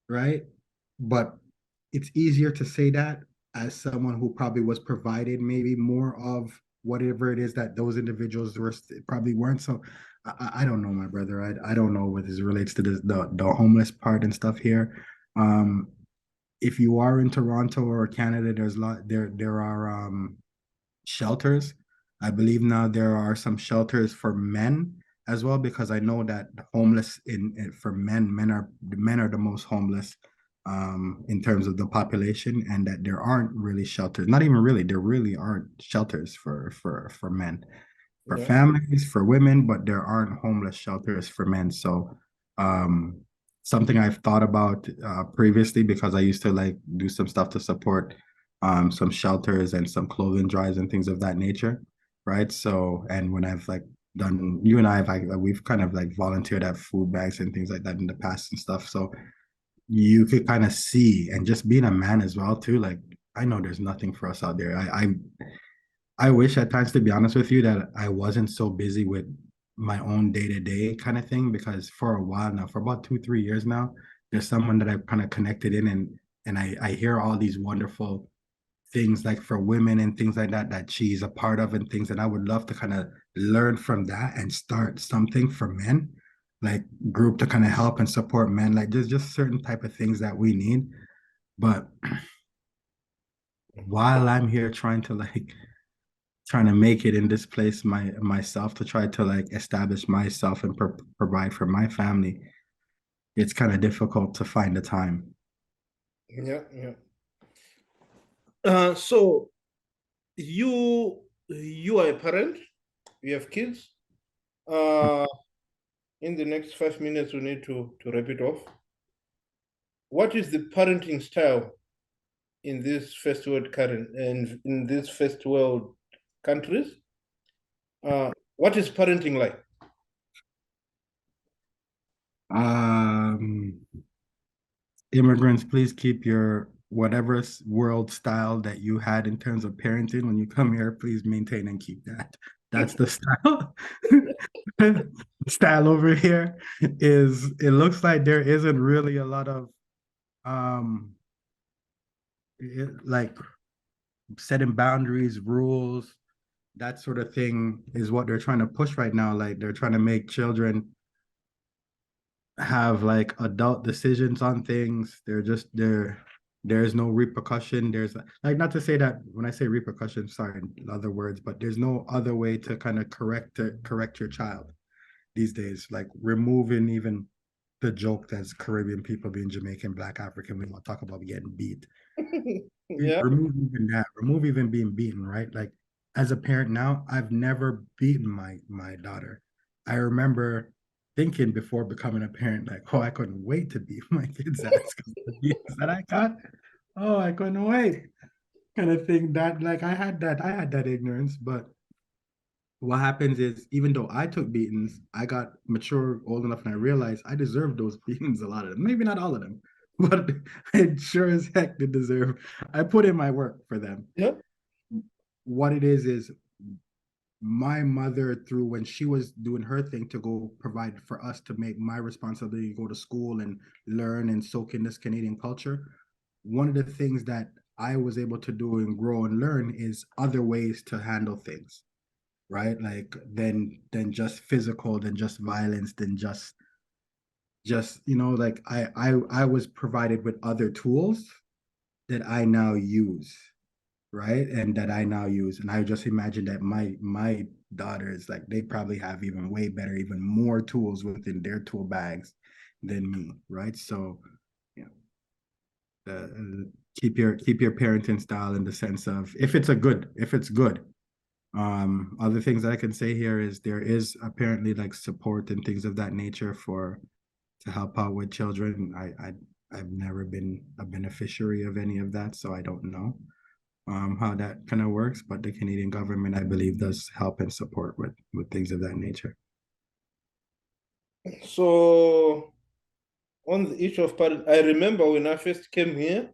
right? But it's easier to say that as someone who probably was provided maybe more of whatever it is that those individuals were probably weren't. So I don't know, my brother. I don't know what this relates to the homeless part and stuff here. Um, if you are in Toronto or Canada, there are shelters. I believe now there are some shelters for men as well, because I know that homeless for men are the most homeless in terms of the population, and that there aren't really shelters. Not even really, there really aren't shelters for men, for Yeah. families, for women, but there aren't homeless shelters for men. So um, something I've thought about previously, because I used to like do some stuff to support some shelters and some clothing drives and things of that nature, right? So, and when I've like done, you and I have like, we've kind of like volunteered at food banks and things like that in the past and stuff. So you could kind of see, and just being a man as well too, like, I know there's nothing for us out there. I wish at times, to be honest with you, that I wasn't so busy with my own day to day kind of thing, because for a while now, for about 2, 3 years now, there's someone that I've kind of connected in, and I hear all these wonderful things like for women and things like that that she's a part of and things, and I would love to kind of learn from that and start something for men, like group to kind of help and support men. Like, there's just certain type of things that we need. But while I'm here trying to make it in this place myself, to try to like establish myself and provide for my family, it's kind of difficult to find the time. Yeah, yeah. So you are a parent, you have kids. Uh, in the next 5 minutes, we need to wrap it off. What is the parenting style in these first world current and in these first world countries? What is parenting like? um Immigrants, please keep your whatever world style that you had in terms of parenting when you come here. Please maintain and keep that. That's the style. The style over here is, it looks like there isn't really a lot of um like setting boundaries, rules, that sort of thing is what they're trying to push right now. Like, they're trying to make children have like adult decisions on things. There's no repercussion. There's like, not to say that when I say repercussion, sorry, in other words, but there's no other way to kind of correct your child these days. Like, removing even the joke that's Caribbean people being Jamaican, Black, African, we want to talk about getting beat. Yeah. Remove even that. Remove even being beaten, right? Like, as a parent now, I've never beaten my daughter. I remember thinking before becoming a parent, like, oh, I couldn't wait to beat my kid's ass because the beatings that I got. Oh, I couldn't wait. Kind of thing, that like, I had that ignorance. But what happens is, even though I took beatings, I got mature old enough, and I realized I deserved those beatings, a lot of them. Maybe not all of them, but I sure as heck did deserve. I put in my work for them. Yeah. What it is my mother, through when she was doing her thing to go provide for us, to make my responsibility to go to school and learn and soak in this Canadian culture. One of the things that I was able to do and grow and learn is other ways to handle things, right? Like, than just physical, than just violence, than just just, like I was provided with other tools that I now use, right? And that I now use. And I just imagine that my daughters, like they probably have even way better, even more tools within their tool bags than me, right? So, you know, keep your parenting style in the sense of if it's good. Other things that I can say here is there is apparently like support and things of that nature for to help out with children. I've never been a beneficiary of any of that, so I don't know how that kind of works. But the Canadian government, I believe, does help and support with things of that nature. So on the issue of parent, I remember when I first came here,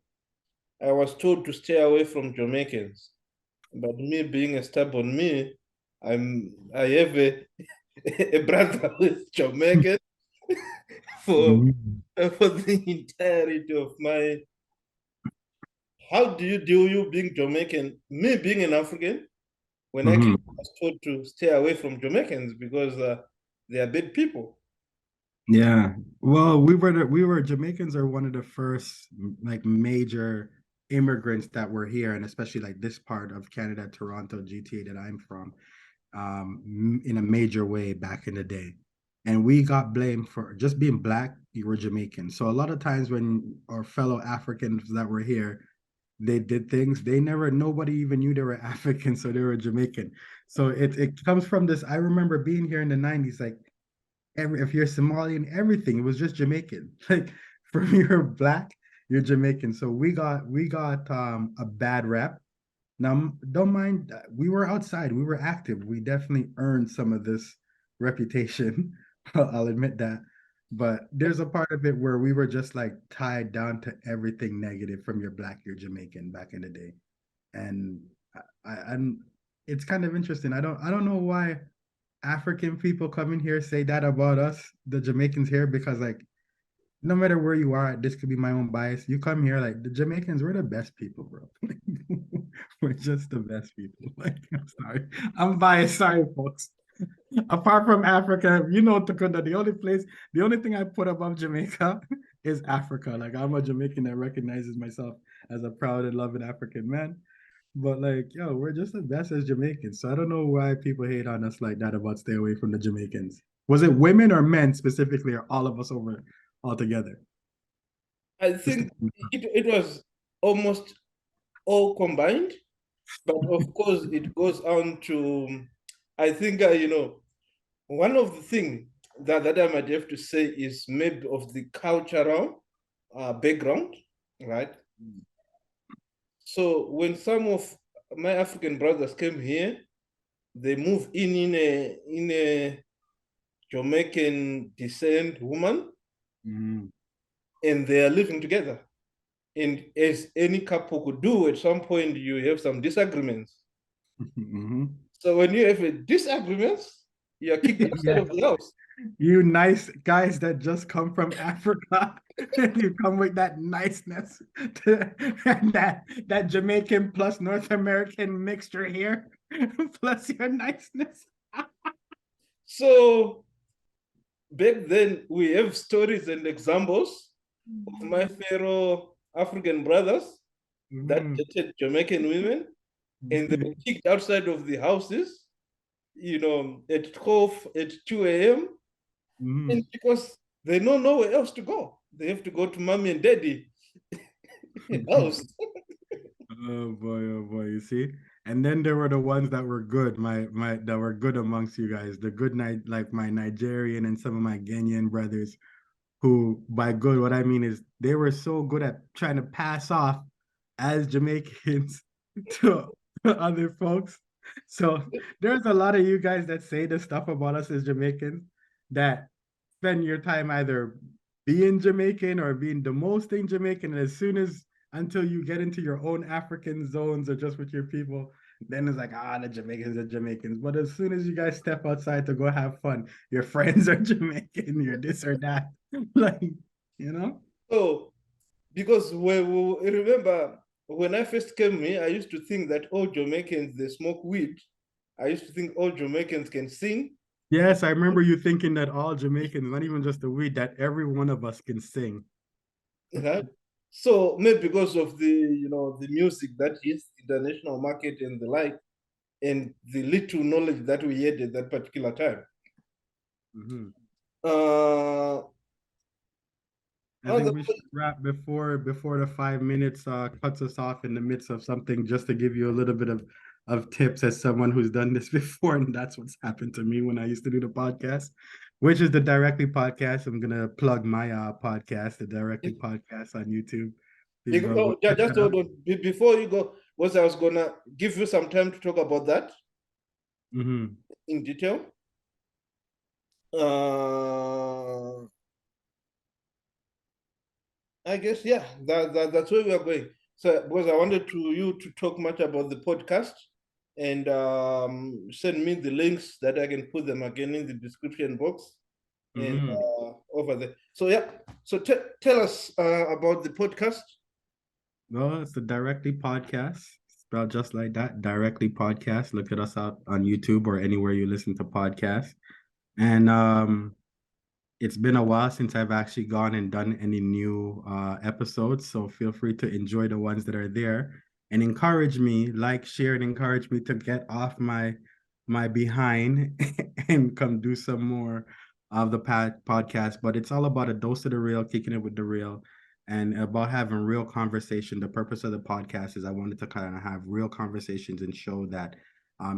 I was told to stay away from Jamaicans. But me being a stubborn me, I have a brother who is Jamaican for Mhm. for the entirety of my. How do you being Jamaican? Me being an African, when I came, Mhm. I was told to stay away from Jamaicans because they are bad people. Yeah. Well, we were Jamaicans are one of the first like major immigrants that were here, and especially like this part of Canada, Toronto, GTA that I'm from, in a major way back in the day. And we got blamed for just being black, you were Jamaican. So a lot of times when our fellow Africans that were here, they did things, nobody even knew they were African, so they were Jamaican. So it comes from this. I remember being here in the 90s, like if you're Somalian, everything. It was just Jamaican. Like from you're black, you're Jamaican. So we got a bad rep. Now, don't mind, we were outside, we were active. We definitely earned some of this reputation. I'll admit that. But there's a part of it where we were just like tied down to everything negative from you're black, you're Jamaican back in the day. And I'm it's kind of interesting. I don't know why African people come in here say that about us, the Jamaicans here, because like no matter where you are, this could be my own bias. You come here, like the Jamaicans, we're the best people, bro. We're just the best people. Like, I'm sorry. I'm biased. Sorry, folks. Apart from Africa, Takunda, the only thing I put above Jamaica is Africa. Like, I'm a Jamaican that recognizes myself as a proud and loving African man. But like, yo, we're just the best as Jamaicans. So I don't know why people hate on us like that about stay away from the Jamaicans. Was it women or men specifically, or all of us over all together? I Just think it was almost all combined, but of course it goes on to, I think, one of the things that I might have to say is maybe of the cultural background, right? So when some of my African brothers came here, they moved in a Jamaican descent woman, mm-hmm. and they are living together. And as any couple could do, at some point you have some disagreements. Mm-hmm. So when you have a disagreement, you are kicked outside Yeah, of the house. you nice guys that just come from Africa, you come with that niceness and that Jamaican plus North American mixture here, plus your niceness. So back then we have stories and examples of my fellow African brothers that Mhm. dated Jamaican women, and they were kicked outside of the houses, at 12, at 2 a.m. And Mhm. because they know nowhere else to go, they have to go to mommy and daddy house. Oh boy, you see? And then there were the ones that were good, my that were good amongst you guys. The good night, like my Nigerian and some of my Ghanaian brothers, who by good, what I mean is they were so good at trying to pass off as Jamaicans to, to other folks. So there's a lot of you guys that say the stuff about us as Jamaicans that spend your time either being Jamaican or being the most thing Jamaican. And as soon as until you get into your own African zones or just with your people, then it's like, the Jamaicans are Jamaicans. But as soon as you guys step outside to go have fun, your friends are Jamaican, you're this or that. Like, you know? So, because remember when I first came here, I used to think that all Jamaicans they smoke weed. I used to think all Jamaicans can sing. Yes, I remember you thinking that all Jamaicans, not even just the weed, that every one of us can sing. Right? So maybe because of the music that hits international market and the like, and the little knowledge that we had at that particular time. Mhm. Uh, I think other, we should wrap before the 5 minutes cuts us off in the midst of something, just to give you a little bit of tips as someone who's done this before, and that's what's happened to me when I used to do the podcast, which is the Directly podcast. I'm gonna plug my podcast, the Directly podcast on YouTube. Please go check just that out. hold on. Before you go, was I was gonna give you some time to talk about that Hmm. in detail. Uh, I guess yeah, that's where we are going. So because I wanted you to talk much about the podcast and send me the links that I can put them again in the description box and Hmm. over there. So yeah, so tell us about the podcast. Well, it's the Directly podcast, spelled just like that. Directly podcast. Look at us out on YouTube or anywhere you listen to podcasts. And it's been a while since I've actually gone and done any new episodes, so feel free to enjoy the ones that are there and encourage me, like, share, and encourage me to get off my behind and come do some more of the podcast. But it's all about a dose of the real, kicking it with the real, and about having real conversation. The purpose of the podcast is I wanted to kind of have real conversations and show that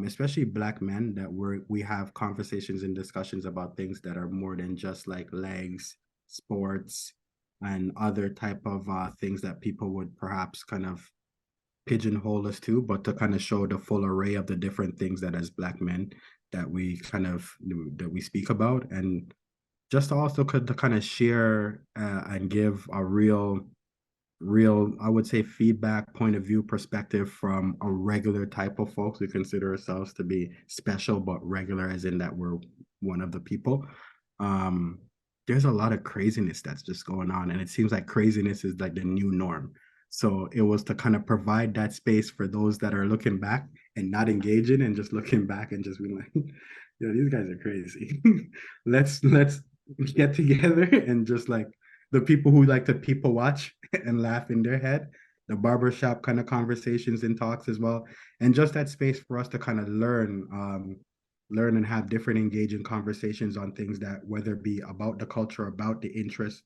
especially Black men, that we have conversations and discussions about things that are more than just like legs, sports, and other type of things that people would perhaps kind of pigeonhole us to, but to kind of show the full array of the different things that as Black men that we kind of that we speak about, and just also could to kind of share and give a real, I would say, feedback, point of view, perspective from a regular type of folks. We consider ourselves to be special, but regular as in that we're one of the people. Um, there's a lot of craziness that's just going on, and it seems like craziness is like the new norm. So it was to kind of provide that space for those that are looking back and not engaging and just looking back and just being like, these guys are crazy. Let's get together and just like the people who like to people watch and laugh in their head, the barbershop kind of conversations and talks as well, and just that space for us to kind of learn and have different engaging conversations on things that, whether it be about the culture, about the interest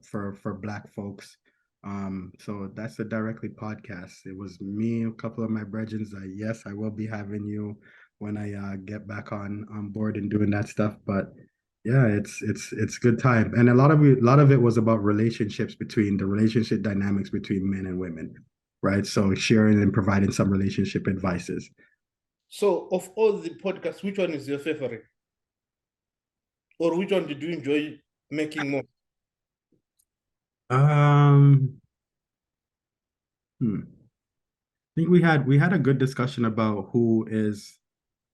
for Black folks. So that's the Directly podcast. It was me, a couple of my brethren. Yes, I will be having you when I get back on board and doing that stuff. But yeah, it's good time, and a lot of it was about relationships, between the relationship dynamics between men and women, right? So sharing and providing some relationship advices. So of all the podcasts, which one is your favorite, or which one did you enjoy making more? Um, I think we had a good discussion about who is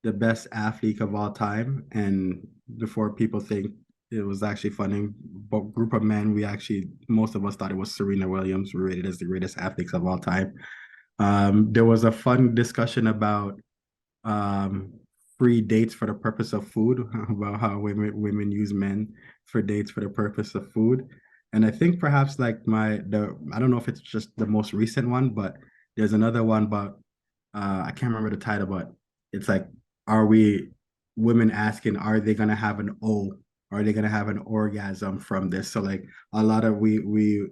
the best athlete of all time, and before people think it was actually funny, but group of men, we actually, most of us thought it was Serena Williams, rated as the greatest athletes of all time. There was a fun discussion about um, free dates for the purpose of food, about how women use men for dates for the purpose of food. And I think perhaps like I don't know if it's just the most recent one, but there's another one, but I can't remember the title, but it's like, are we women asking, are they gonna have an O? Are they gonna have an orgasm from this? So like a lot of we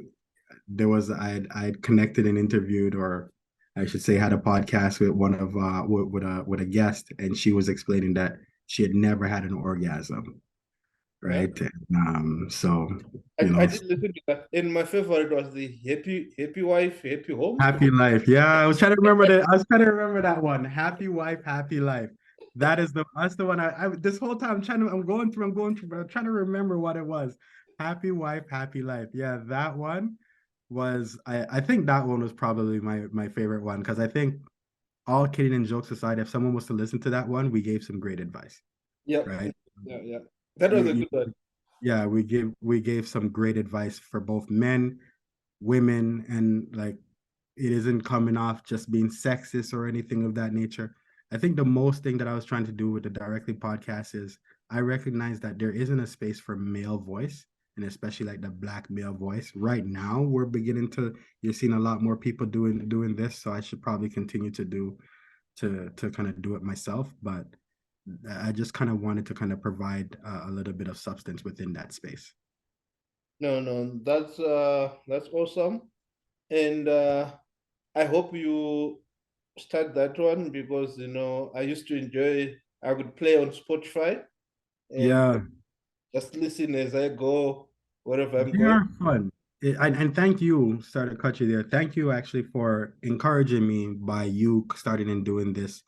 there was I connected and interviewed, or I should say had a podcast with one of with a guest, and she was explaining that she had never had an orgasm, Yeah, right? So I, you I know, did listen to that, and my favorite was the happy wife, happy home. happy life. Yeah, I was trying to remember that. I was trying to remember that one. Happy wife, happy life. That's the one I this whole time I'm going through, but I'm trying to remember what it was. Happy wife, happy life. Yeah, that one was I think that one was probably my favorite one, because I think, all kidding and jokes aside, if someone was to listen to that one, we gave some great advice, Yeah, right? yeah. That was a You, good one. yeah, we gave some great advice for both men, women, and like, it isn't coming off just being sexist or anything of that nature. I think the most thing that I was trying to do with the directly podcast is I recognize that there isn't a space for male voice, and especially like the black male voice. Right now, we're beginning to you're seeing a lot more people doing this, so I should probably continue to do to kind of do it myself. But I just kind of wanted to kind of provide a little bit of substance within that space. No, no, that's awesome. And I hope you start that one because I used to enjoy. I would play on Spotify and Yeah, just listen as I go wherever I'm they going. are fun. And thank you, sorry to cut you there. Thank you actually for encouraging me by you starting and doing this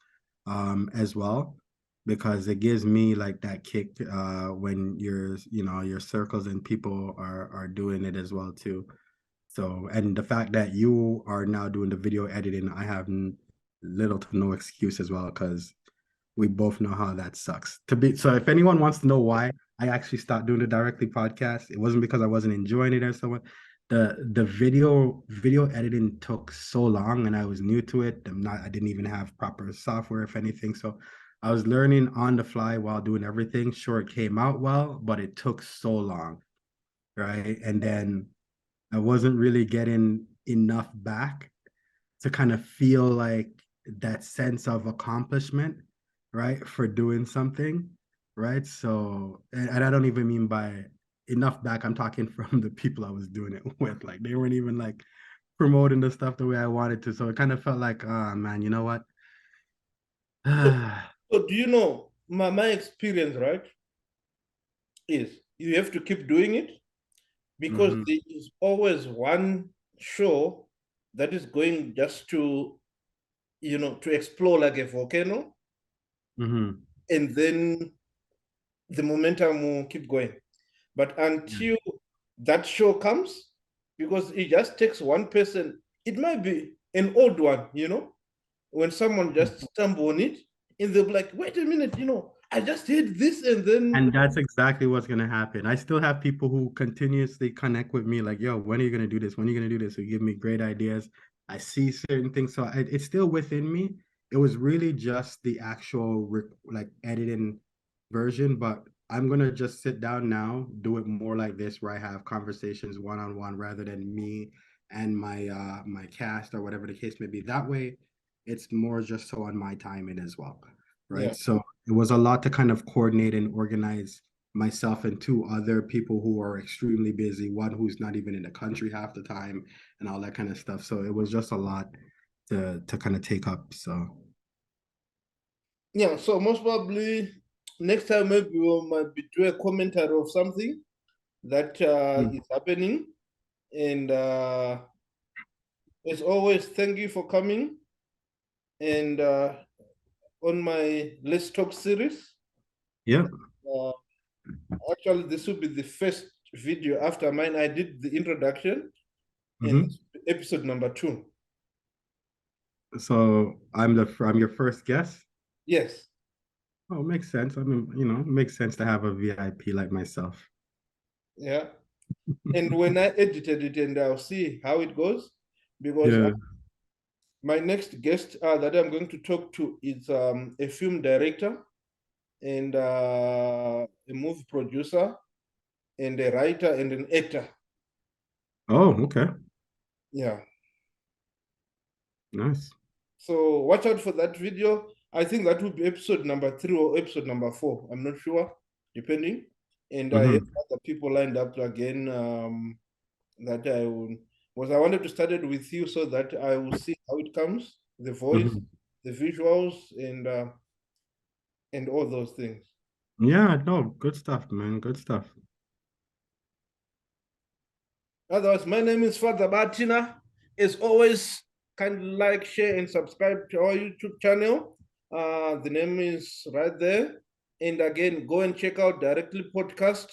as well, because it gives me like that kick when your circles and people are doing it as well too. So, and the fact that you are now doing the video editing, I have little to no excuse as well, because we both know how that sucks. To be so, if anyone wants to know why I actually stopped doing the directly podcast, it wasn't because I wasn't enjoying it or someone. The video editing took so long, and I was new to it. I didn't even have proper software, if anything. So I was learning on the fly while doing everything. Sure, it came out well, but it took so long, right? And then I wasn't really getting enough back to kind of feel like that sense of accomplishment, right, for doing something, right? So, and I don't even mean by enough back, I'm talking from the people I was doing it with. Like, they weren't even like promoting the stuff the way I wanted to. So it kind of felt like, oh man, you know what? So, Mm-hmm. so do you know my experience, right? Is you have to keep doing it because there is always one show that is going just to explore like a volcano, Mm-hmm. and then the momentum will keep going. But Yeah. until that show comes, because it just takes one person, it might be an old one, when someone just stumble on it and they'll be like, wait a minute, I just did this and then And that's exactly what's gonna happen. I still have people who continuously connect with me, like, "Yo, when are you gonna do this? When are you gonna do this?" Who give me great ideas. I see certain things, so it's still within me. It was really just the actual like editing version, but I'm gonna just sit down now, do it more like this, where I have conversations one on one rather than me and my cast or whatever the case may be. That way, it's more just so on my timing as well, yeah. right? So it was a lot to kind of coordinate and organize myself and two other people who are extremely busy, one who's not even in the country half the time and all that kind of stuff. So it was just a lot to kind of take up. So Yeah, so most probably next time maybe we might be do a commentary of something that mm, is happening. And as always, thank you for coming. And on my Let's Talk series, yep. uh, actually, this will be the first video after mine. I did the introduction, and Hmm. this will be episode number 2. So I'm your first guest. Yes, Oh, makes sense. I mean, it makes sense to have a VIP like myself. yeah. And when I edited it, and I'll see how it goes, because Yeah. my next guest that I'm going to talk to is a film director and a movie producer and a writer and an actor. Oh, okay. Yeah. Nice. So watch out for that video. I think that will be episode number 3 or episode number 4. I'm not sure, depending. And I have Hmm. other people lined up again that I will. Was I wanted to start it with you so that I will see how it comes, the voice, Hmm. the visuals, and all those things. Yeah, no, good stuff, man. Good stuff. Otherwise, my name is Father Batina. As always, kindly like, share, and subscribe to our YouTube channel. The name is right there. And again, go and check out Directly Podcast.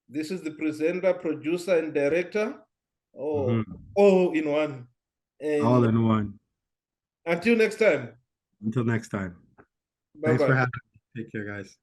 This is the presenter, producer, and director. Oh, Hmm. all in one. And All in one. until next time, Until next time. bye Thanks for bye. having me. Take care, guys.